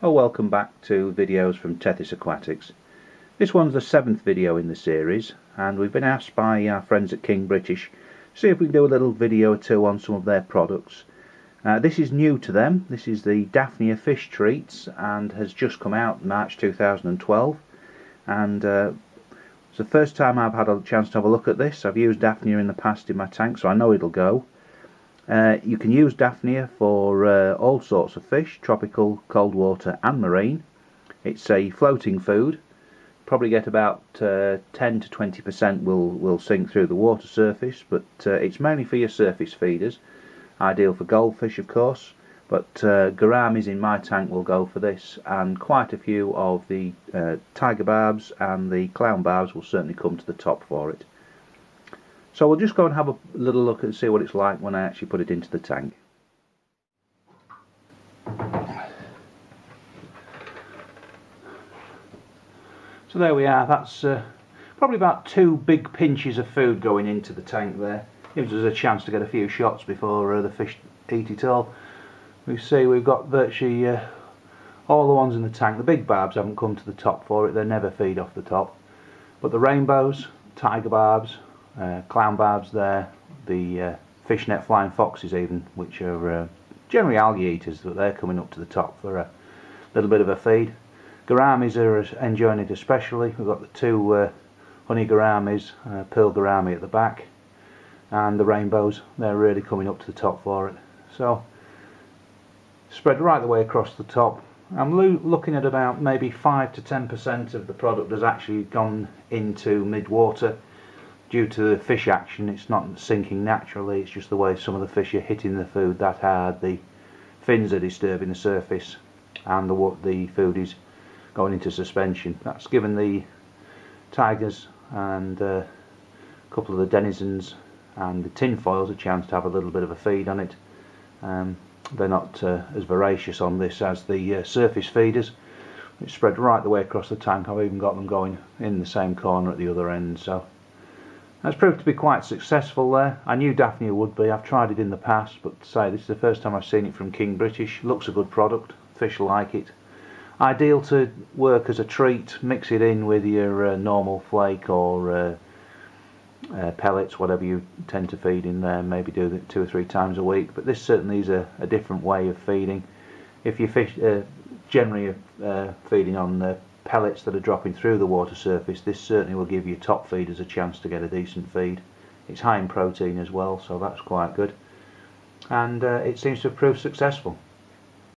Oh, welcome back to videos from Tethys Aquatics. This one's the 7th video in the series, and we've been asked by our friends at King British to see if we can do a little video or two on some of their products. This is new to them. This is the Daphnia fish treats and has just come out in March 2012, and it's the first time I've had a chance to have a look at this. I've used Daphnia in the past in my tank, so I know it'll go. You can use Daphnia for all sorts of fish, tropical, cold water and marine. It's a floating food. Probably get about 10 to 20% will sink through the water surface, but it's mainly for your surface feeders. Ideal for goldfish, of course, but gouramis in my tank will go for this, and quite a few of the tiger barbs and the clown barbs will certainly come to the top for it. So we'll just go and have a little look and see what it's like when I actually put it into the tank. So there we are. That's probably about 2 big pinches of food going into the tank there. Gives us a chance to get a few shots before the fish eat it all. We see we've got virtually all the ones in the tank. The big barbs haven't come to the top for it. They never feed off the top. But the rainbows, tiger barbs, clown barbs there, the fishnet flying foxes even, which are generally algae eaters, but they're coming up to the top for a little bit of a feed. Gouramis are enjoying it especially. We've got the 2 honey gouramis, pearl gourami at the back, and the rainbows, they're really coming up to the top for it. So spread right the way across the top. I'm looking at about maybe 5 to 10% of the product has actually gone into mid-water. Due to the fish action, it's not sinking naturally, it's just the way some of the fish are hitting the food that hard. The fins are disturbing the surface and the food is going into suspension. That's given the tigers and a couple of the denizens and the tinfoils a chance to have a little bit of a feed on it. They're not as voracious on this as the surface feeders. It's spread right the way across the tank. I've even got them going in the same corner at the other end. So that's proved to be quite successful there. I knew Daphnia would be. I've tried it in the past, but say this is the first time I've seen it from King British. Looks a good product. Fish like it. Ideal to work as a treat. Mix it in with your normal flake or pellets, whatever you tend to feed in there. Maybe do it 2 or 3 times a week. But this certainly is a different way of feeding. If you fish generally feeding on pellets that are dropping through the water surface, this certainly will give your top feeders a chance to get a decent feed. It's high in protein as well, so that's quite good, and it seems to have proved successful.